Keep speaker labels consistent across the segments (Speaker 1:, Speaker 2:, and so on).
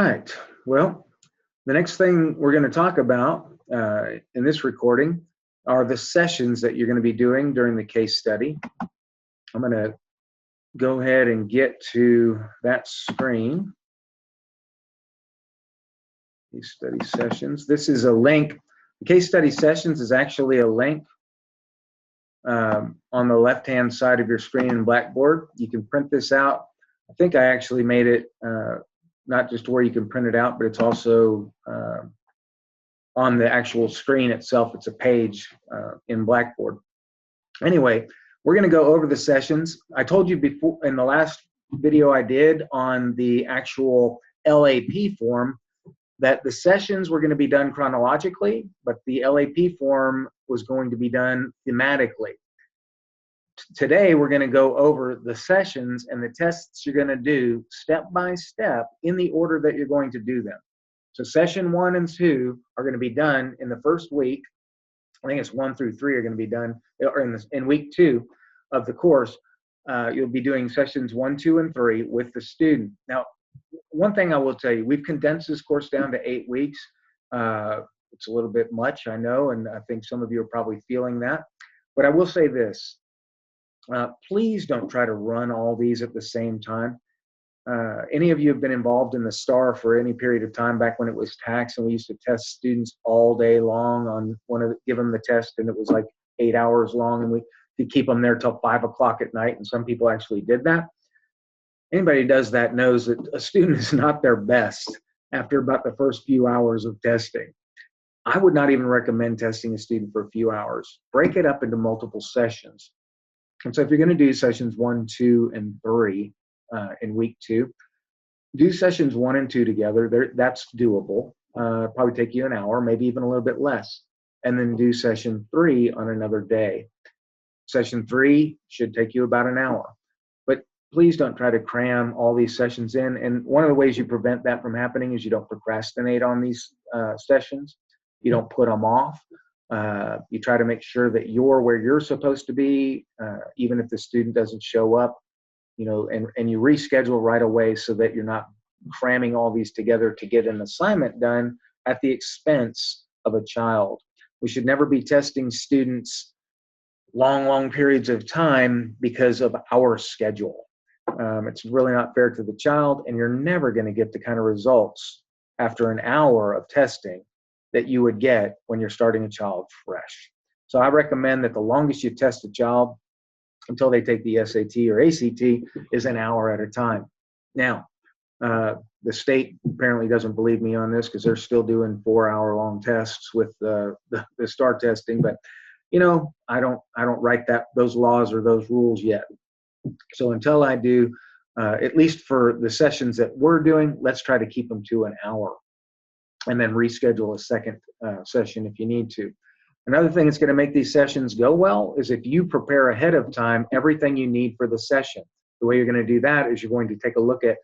Speaker 1: right. Well, the next thing we're going to talk about in this recording are the sessions that you're going to be doing during the case study. I'm going to go ahead and get to that screen. Case study sessions. This is a link. The case study sessions is actually a link on the left-hand side of your screen in Blackboard. You can print this out. I think I actually made it not just where you can print it out, but it's also on the actual screen itself. It's a page in Blackboard. Anyway, we're going to go over the sessions. I told you before in the last video I did on the actual LAP form that the sessions were going to be done chronologically, but the LAP form was going to be done thematically. Today, we're going to go over the sessions and the tests you're going to do step by step in the order that you're going to do them. So session 1 and 2 are going to be done in the first week. I think it's 1 through 3 are going to be done, or in week 2 of the course. You'll be doing sessions 1, 2, and 3 with the student. Now, one thing I will tell you, we've condensed this course down to 8 weeks. It's a little bit much, I know, and I think some of you are probably feeling that. But I will say this. Please don't try to run all these at the same time. Any of you have been involved in the STAR for any period of time back when it was tax and we used to test students all day long on give them the test, and it was like 8 hours long, and we could keep them there till 5 o'clock at night, and some people actually did that. Anybody who does that knows that a student is not their best after about the first few hours of testing. I would not even recommend testing a student for a few hours. Break it up into multiple sessions. And so if you're going to do sessions 1, 2, and 3 in week 2, do sessions 1 and 2 together. That's doable. Probably take you an hour, maybe even a little bit less. And then do session 3 on another day. Session 3 should take you about an hour. But please don't try to cram all these sessions in. And one of the ways you prevent that from happening is you don't procrastinate on these sessions. You don't put them off. You try to make sure that you're where you're supposed to be, even if the student doesn't show up, and you reschedule right away so that you're not cramming all these together to get an assignment done at the expense of a child. We should never be testing students long periods of time because of our schedule. It's really not fair to the child, and you're never going to get the kind of results after an hour of testing that you would get when you're starting a child fresh. So I recommend that the longest you test a child until they take the SAT or ACT is an hour at a time. Now, the state apparently doesn't believe me on this because they're still doing 4-hour-long tests with the STAR testing, but I don't write those laws or those rules yet. So until I do, at least for the sessions that we're doing, let's try to keep them to an hour, and then reschedule a second session if you need to. Another thing that's going to make these sessions go well is if you prepare ahead of time everything you need for the session. The way you're going to do that is you're going to take a look at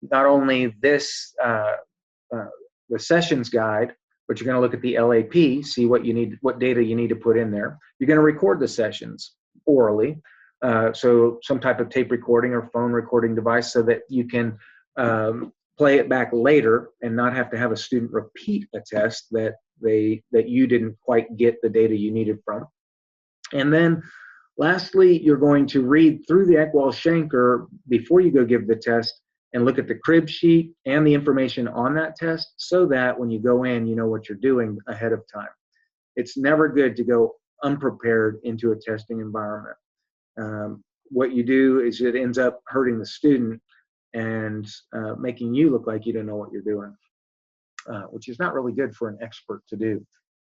Speaker 1: not only this, the sessions guide, but you're going to look at the LAP, see what data you need to put in there. You're going to record the sessions orally, so some type of tape recording or phone recording device so that you can play it back later and not have to have a student repeat a test that you didn't quite get the data you needed from. And then lastly, you're going to read through the Ekwall-Shanker before you go give the test and look at the crib sheet and the information on that test so that when you go in, you know what you're doing ahead of time. It's never good to go unprepared into a testing environment. What you do is it ends up hurting the student and making you look like you don't know what you're doing, which is not really good for an expert to do.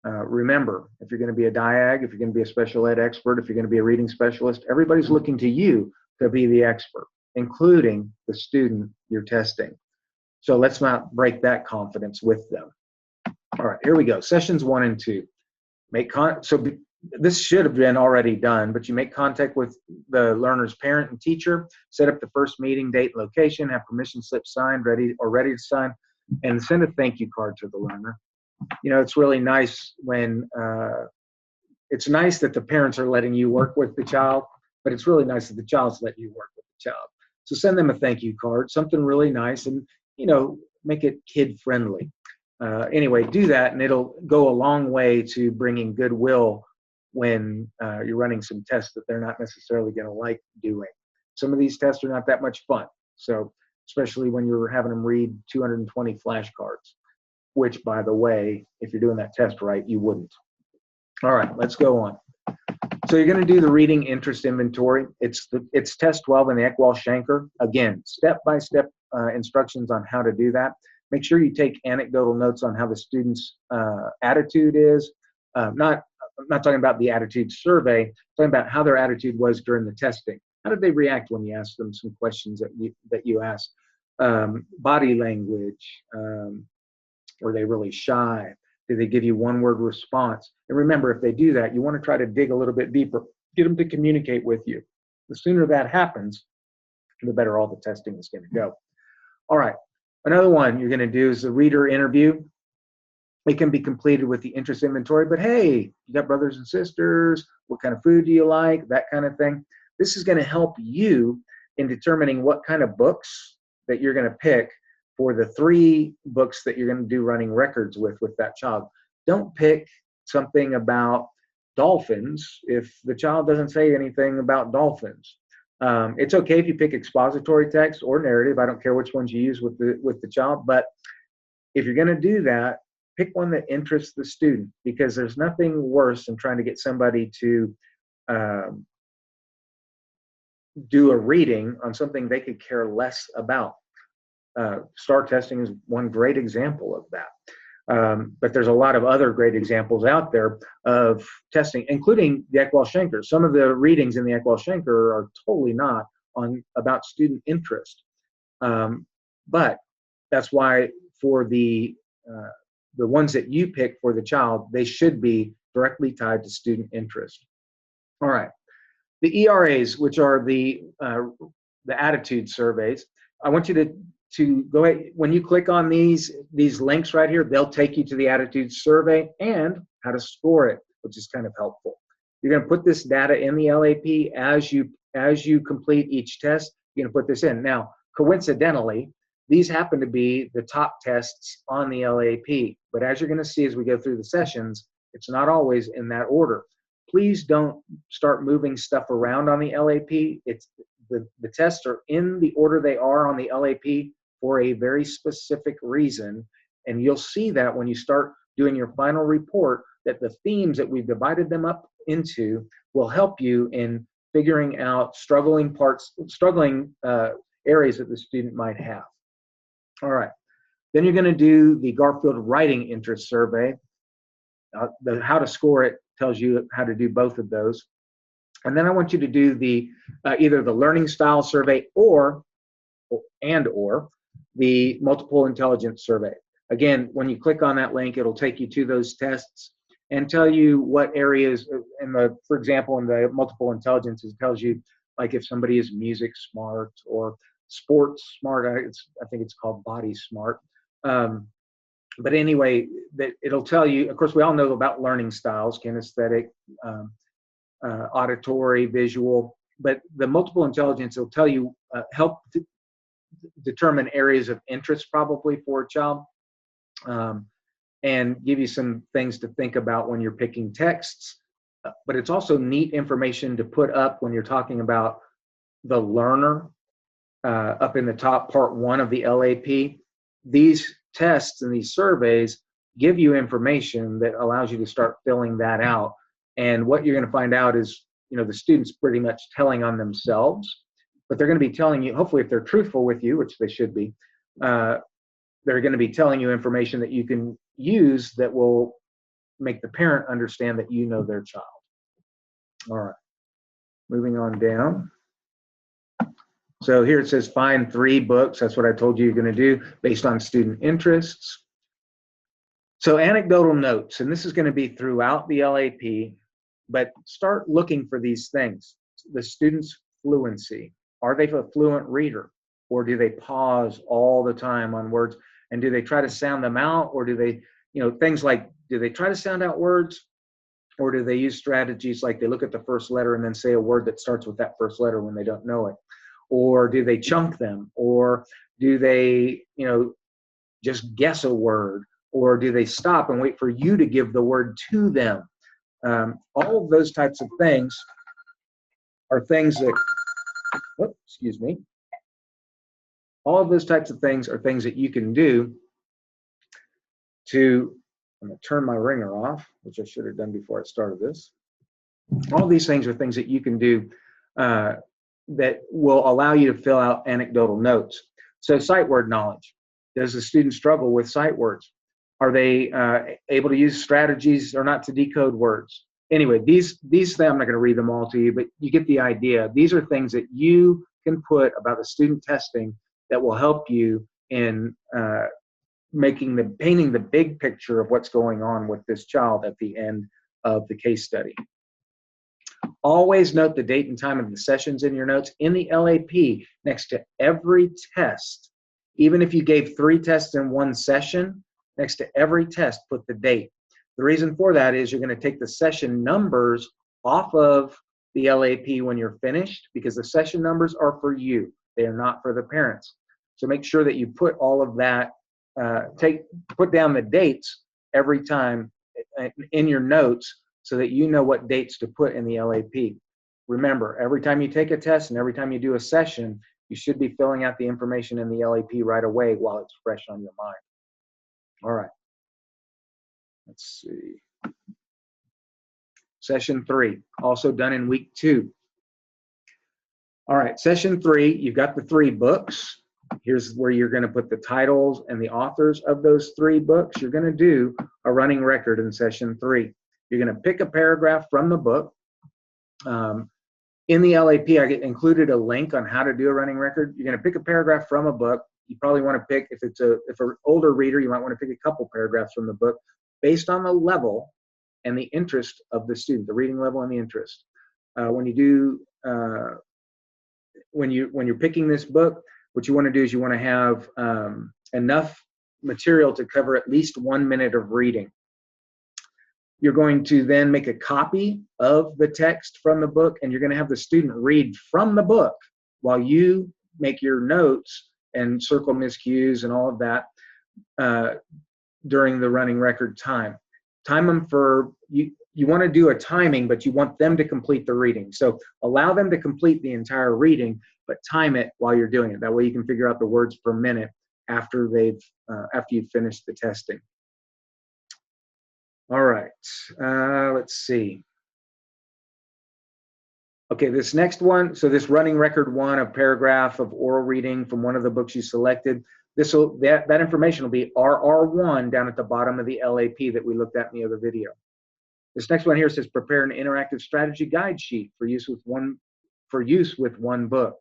Speaker 1: Remember, if you're going to be a DIAG, if you're going to be a special ed expert, if you're going to be a reading specialist, everybody's looking to you to be the expert, including the student you're testing. So let's not break that confidence with them. All right, here we go. Sessions 1 and 2. This should have been already done, but you make contact with the learner's parent and teacher, set up the first meeting date and location, have permission slip signed, ready to sign, and send a thank you card to the learner. It's really nice when it's nice that the parents are letting you work with the child, but it's really nice that the child's letting you work with the child. So send them a thank you card, something really nice. And make it kid friendly. Anyway, do that, and it'll go a long way to bringing goodwill when you're running some tests that they're not necessarily going to like doing. Some of these tests are not that much fun, so especially when you're having them read 220 flashcards, which, by the way, if you're doing that test right, you wouldn't. All right, let's go on. So you're going to do the reading interest inventory. It's test 12 in the Eckwall-Schenker. Again, step-by-step instructions on how to do that. Make sure you take anecdotal notes on how the student's attitude is. I'm not talking about the attitude survey. I'm talking about how their attitude was during the testing. How did they react when you asked them some questions that you asked? Body language. Were they really shy? Did they give you one-word response? And remember, if they do that, you want to try to dig a little bit deeper. Get them to communicate with you. The sooner that happens, the better all the testing is going to go. All right. Another one you're going to do is the reader interview. It can be completed with the interest inventory, but hey, you got brothers and sisters, what kind of food do you like, that kind of thing. This is going to help you in determining what kind of books that you're going to pick for the 3 books that you're going to do running records with that child. Don't pick something about dolphins if the child doesn't say anything about dolphins. It's okay if you pick expository text or narrative. I don't care which ones you use with the child, but if you're going to do that, pick one that interests the student, because there's nothing worse than trying to get somebody to do a reading on something they could care less about. STAR testing is one great example of that. But there's a lot of other great examples out there of testing, including the Eckwall-Schenker. Some of the readings in the Eckwall-Schenker are totally not about student interest. But that's why for the ones that you pick for the child, they should be directly tied to student interest. All right. The ERAs, which are the attitude surveys, I want you to go ahead. When you click on these links right here, they'll take you to the attitude survey and how to score it, which is kind of helpful. You're going to put this data in the LAP as you complete each test. You're going to put this in. Now, coincidentally, these happen to be the top tests on the LAP, but as you're going to see as we go through the sessions, it's not always in that order. Please don't start moving stuff around on the LAP. It's the tests are in the order they are on the LAP for a very specific reason, and you'll see that when you start doing your final report, that the themes that we've divided them up into will help you in figuring out struggling areas that the student might have. All right, then you're going to do the Garfield Writing Interest Survey. The how to score it tells you how to do both of those. And then I want you to do the either the Learning Style Survey or the Multiple Intelligence Survey. Again, when you click on that link, it'll take you to those tests and tell you what areas, for example, in the Multiple Intelligence, it tells you like if somebody is music smart or sports smart. I think it's called body smart. But anyway, it'll tell you, of course, we all know about learning styles, kinesthetic, auditory, visual, but the multiple intelligence will tell you, help determine areas of interest probably for a child, and give you some things to think about when you're picking texts. But it's also neat information to put up when you're talking about the learner up in the top part 1 of the LAP. These tests and these surveys give you information that allows you to start filling that out. And what you're going to find out is, the students pretty much telling on themselves, but they're going to be telling you, hopefully if they're truthful with you, which they should be, they're going to be telling you information that you can use that will make the parent understand that you know their child. All right, moving on down. So here it says find 3 books. That's what I told you you're going to do based on student interests. So anecdotal notes, and this is going to be throughout the LAP, but start looking for these things. The student's fluency. Are they a fluent reader? Or do they pause all the time on words? And do they try to sound them out? Or do they, things like, do they try to sound out words? Or do they use strategies like they look at the first letter and then say a word that starts with that first letter when they don't know it? Or do they chunk them? Or do they, just guess a word, or do they stop and wait for you to give the word to them? All of those types of things are things that, excuse me, all of those types of things are things that you can do to, I'm going to turn my ringer off, which I should have done before I started this. All these things are things that you can do that will allow you to fill out anecdotal notes. So sight word knowledge. Does the student struggle with sight words? Are they able to use strategies or not to decode words? Anyway, these things, I'm not going to read them all to you, but you get the idea. These are things that you can put about the student testing that will help you in painting the big picture of what's going on with this child at the end of the case study. Always note the date and time of the sessions in your notes. In the LAP, next to every test, even if you gave 3 tests in one session, next to every test, put the date. The reason for that is you're going to take the session numbers off of the LAP when you're finished, because the session numbers are for you. They are not for the parents. So make sure that you put all of that, put down the dates every time in your notes so that you know what dates to put in the LAP. Remember, every time you take a test and every time you do a session, you should be filling out the information in the LAP right away while it's fresh on your mind. All right. Let's see. Session 3, also done in week 2. All right, session 3, you've got the 3 books. Here's where you're going to put the titles and the authors of those 3 books. You're going to do a running record in session 3. You're going to pick a paragraph from the book. In the LAP, I included a link on how to do a running record. You're going to pick a paragraph from a book. You probably want to pick, if an older reader, you might want to pick a couple paragraphs from the book based on the level and the interest of the student, the reading level and the interest. When you're picking this book, what you want to do is you want to have enough material to cover at least 1 minute of reading. You're going to then make a copy of the text from the book, and you're going to have the student read from the book while you make your notes and circle miscues and all of that during the running record time. Time them for, you want to do a timing, but you want them to complete the reading. So allow them to complete the entire reading, but time it while you're doing it. That way you can figure out the words per minute after you've finished the testing. All right, let's see. Okay, this next one, so this running record 1, a paragraph of oral reading from one of the books you selected, that information will be RR1 down at the bottom of the LAP that we looked at in the other video. This next one here says prepare an interactive strategy guide sheet for use with one book.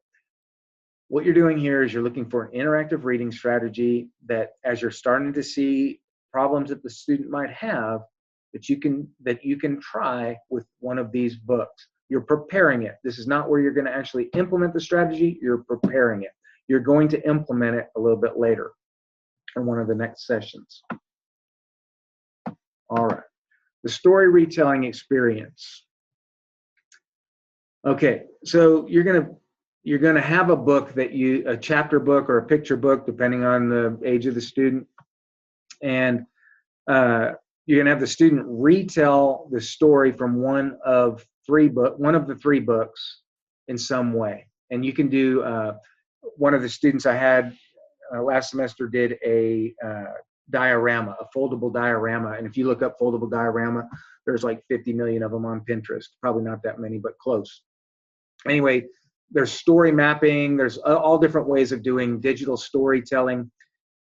Speaker 1: What you're doing here is you're looking for an interactive reading strategy that, as you're starting to see problems that the student might have, that you can try with one of these books. You're preparing it. This is not where you're going to actually implement the strategy. You're preparing it. You're going to implement it a little bit later in one of the next sessions. All right. The story retelling experience. Okay, so you're gonna have a book a chapter book or a picture book, depending on the age of the student, and you're gonna have the student retell the story from one of the 3 books in some way. And you can do, one of the students I had last semester did a diorama, a foldable diorama. And if you look up foldable diorama, there's like 50 million of them on Pinterest. Probably not that many, but close. Anyway, there's story mapping. There's all different ways of doing digital storytelling.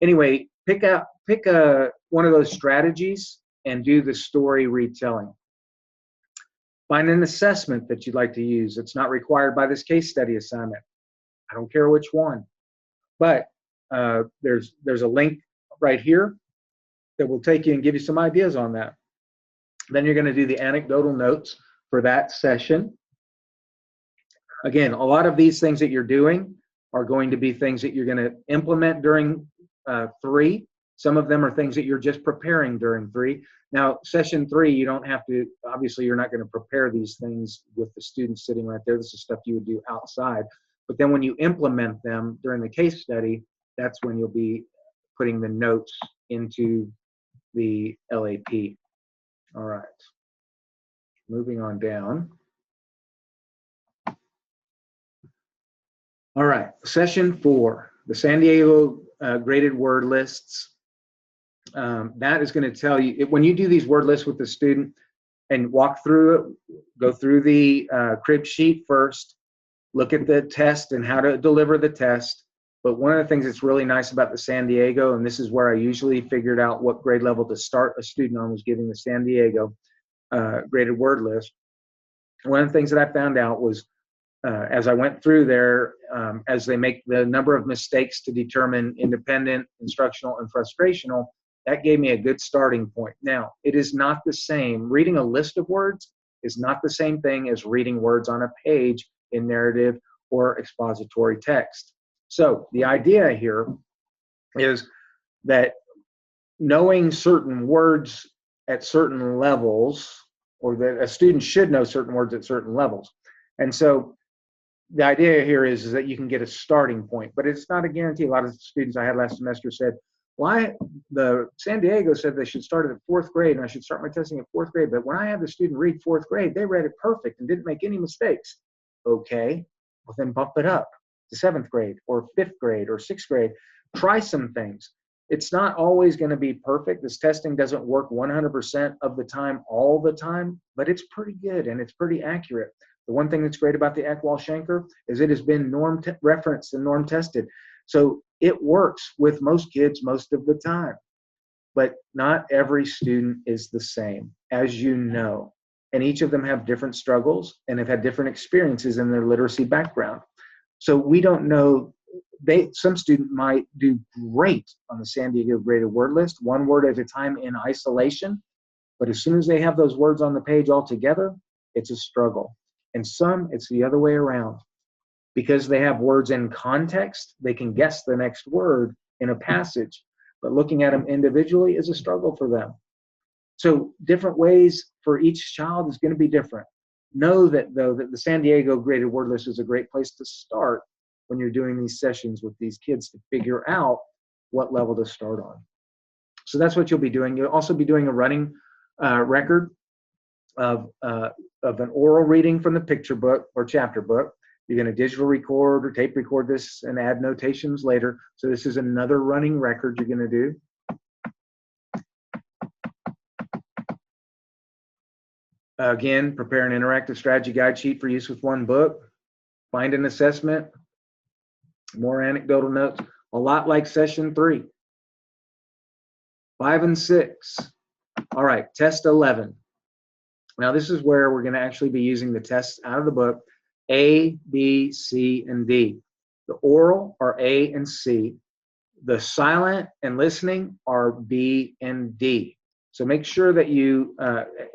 Speaker 1: Anyway, pick one of those strategies and do the story retelling. Find an assessment that you'd like to use. It's not required by this case study assignment. I don't care which one, but there's a link right here that will take you and give you some ideas on that. Then you're going to do the anecdotal notes for that session. Again, a lot of these things that you're doing are going to be things that you're going to implement during 3. Some of them are things that you're just preparing during 3. Now, session 3, you don't have to, obviously you're not going to prepare these things with the students sitting right there. This is stuff you would do outside. But then when you implement them during the case study, that's when you'll be putting the notes into the LAP. All right, moving on down. All right, session 4, the San Diego graded word lists. That is going to tell you, when you do these word lists with the student and walk through it, go through the crib sheet first, look at the test and how to deliver the test. But one of the things that's really nice about the San Diego, and this is where I usually figured out what grade level to start a student on, was giving the San Diego graded word list. One of the things that I found out was, as I went through there, as they make the number of mistakes to determine independent, instructional, and frustrational, that gave me a good starting point. Now, it is not the same. Reading a list of words is not the same thing as reading words on a page in narrative or expository text. So the idea here is that knowing certain words at certain levels, or that a student should know certain words at certain levels. And so the idea here is that you can get a starting point, but it's not a guarantee. A lot of students I had last semester said, well, the San Diego said they should start at 4th grade and I should start my testing at 4th grade. But when I have the student read 4th grade, they read it perfect and didn't make any mistakes. Okay, well then bump it up to 7th grade or 5th grade or 6th grade. Try some things. It's not always going to be perfect. This testing doesn't work 100% of the time, all the time, but it's pretty good and it's pretty accurate. The one thing that's great about the Ekwall-Schenker is it has been norm referenced and norm tested. So it works with most kids most of the time, but not every student is the same, as you know. And each of them have different struggles and have had different experiences in their literacy background. So we don't know, some student might do great on the San Diego graded word list, one word at a time in isolation, but as soon as they have those words on the page all together, it's a struggle. And some, it's the other way around. Because they have words in context, they can guess the next word in a passage, but looking at them individually is a struggle for them. So different ways for each child is going to be different. Know that, though, that the San Diego graded word list is a great place to start when you're doing these sessions with these kids to figure out what level to start on. So that's what you'll be doing. You'll also be doing a running record of an oral reading from the picture book or chapter book. You're going to digital record or tape record this and add notations later. So this is another running record you're going to do. Again, prepare an interactive strategy guide sheet for use with one book. Find an assessment. More anecdotal notes. A lot like session 3. 5 and 6. All right, test 11. Now this is where we're going to actually be using the tests out of the book. A, B, C, and D. The oral are A and C. The silent and listening are B and D. So make sure that you,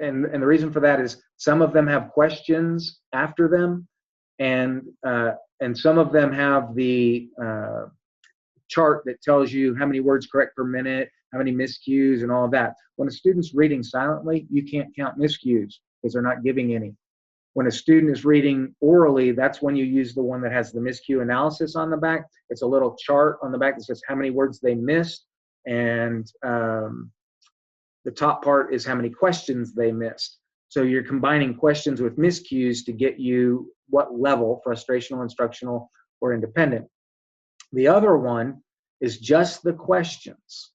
Speaker 1: and the reason for that is some of them have questions after them, and some of them have the chart that tells you how many words correct per minute, how many miscues, and all of that. When a student's reading silently, you can't count miscues because they're not giving any. When a student is reading orally, that's when you use the one that has the miscue analysis on the back. It's a little chart on the back that says how many words they missed, and the top part is how many questions they missed. So you're combining questions with miscues to get you what level, frustrational, instructional, or independent. The other one is just the questions.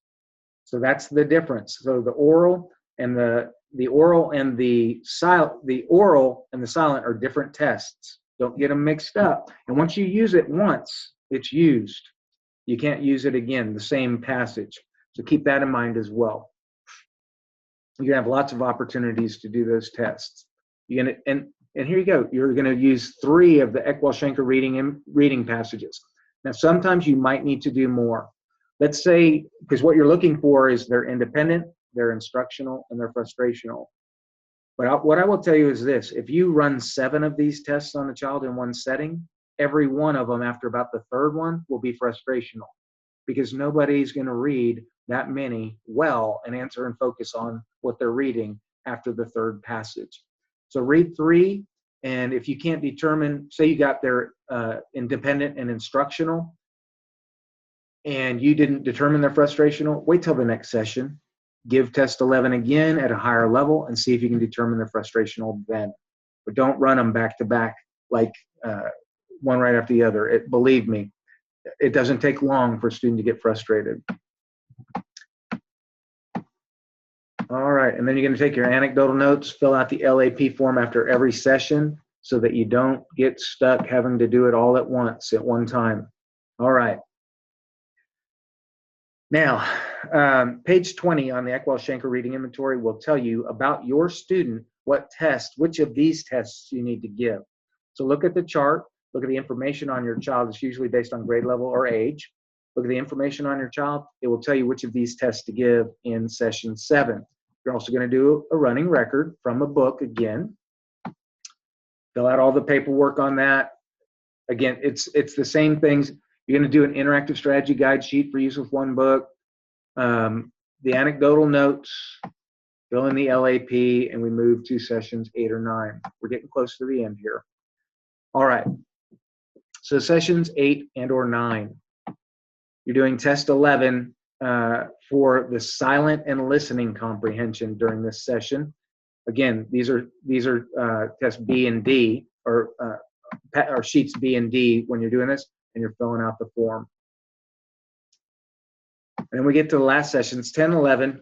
Speaker 1: So that's the difference. So the oral and the oral and the silent are different tests. Don't get them mixed up. And once you use it once, it's used. You can't use it again, the same passage. So keep that in mind as well. You're gonna have lots of opportunities to do those tests. And here you go. You're gonna use 3 of the Ekwall-Schenker reading passages. Now sometimes you might need to do more. Let's say, because what you're looking for is they're independent, they're instructional, and they're frustrational. But what I will tell you is this: if you run 7 of these tests on a child in one setting, every one of them after about the 3rd one will be frustrational, because nobody's going to read that many well and answer and focus on what they're reading after the 3rd passage. So read 3, and if you can't determine, say you got their independent and instructional, and you didn't determine they're frustrational, wait till the next session. Give test 11 again at a higher level and see if you can determine they're frustrational then. But don't run them back to back like one right after the other. Believe me, it doesn't take long for a student to get frustrated. All right, and then you're going to take your anecdotal notes, fill out the LAP form after every session so that you don't get stuck having to do it all at once at one time. All right. Now, page 20 on the Eckwell-Schenker Reading Inventory will tell you about your student, which of these tests you need to give. So look at the chart, look at the information on your child. It's usually based on grade level or age. Look at the information on your child. It will tell you which of these tests to give in session 7. You're also going to do a running record from a book again. Fill out all the paperwork on that. Again, it's the same things. You're going to do an interactive strategy guide sheet for use with one book, the anecdotal notes, fill in the LAP, and we move to sessions 8 or 9. We're getting close to the end here. All right. So sessions 8 and or 9. You're doing test 11 for the silent and listening comprehension during this session. Again, these are tests B and D, or sheets B and D when you're doing this, and you're filling out the form. And we get to the last sessions, 10, 11.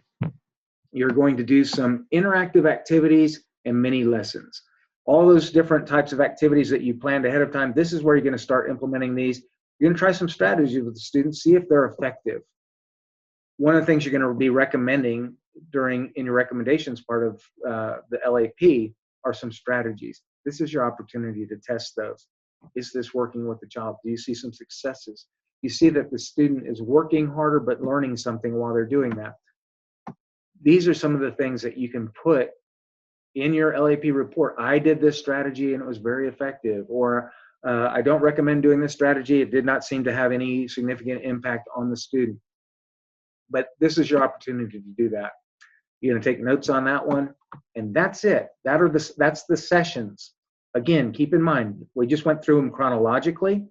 Speaker 1: You're going to do some interactive activities and mini lessons. All those different types of activities that you planned ahead of time, this is where you're going to start implementing these. You're going to try some strategies with the students, see if they're effective. One of the things you're going to be recommending in your recommendations part of the LAP are some strategies. This is your opportunity to test those. Is this working with the child? Do you see some successes? You see that the student is working harder but learning something while they're doing that. These are some of the things that you can put in your LAP report. I did this strategy and it was very effective. Or I don't recommend doing this strategy. It did not seem to have any significant impact on the student. But this is your opportunity to do that. You're going to take notes on that one, and that's it. That's the sessions. Again, keep in mind, we just went through them chronologically.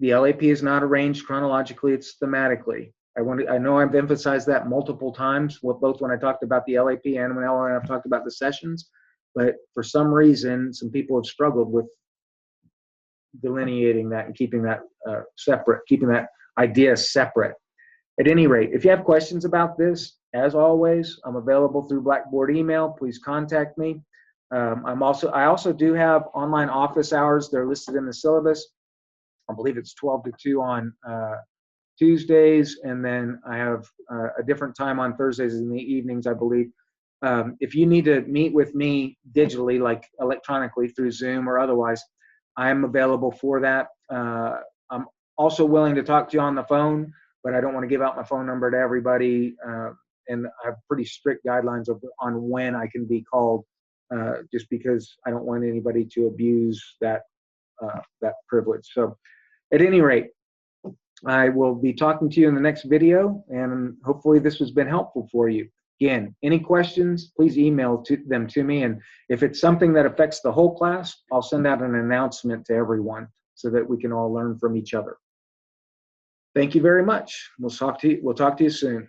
Speaker 1: The LAP is not arranged chronologically, it's thematically. I know I've emphasized that multiple times, both when I talked about the LAP and when I've talked about the sessions, but for some reason, some people have struggled with delineating that and keeping that separate, keeping that idea separate. At any rate, if you have questions about this, as always, I'm available through Blackboard email. Please contact me. I also do have online office hours. They're listed in the syllabus. I believe it's 12 to 2 on Tuesdays, and then I have a different time on Thursdays in the evenings, I believe. If you need to meet with me digitally, like electronically through Zoom or otherwise, I'm available for that. I'm also willing to talk to you on the phone, but I don't want to give out my phone number to everybody, and I have pretty strict guidelines on when I can be called, just because I don't want anybody to abuse that privilege. So at any rate, I will be talking to you in the next video, and hopefully this has been helpful for you. Again, any questions, please email them to me, and if it's something that affects the whole class, I'll send out an announcement to everyone so that we can all learn from each other. Thank you very much. We'll talk to you soon.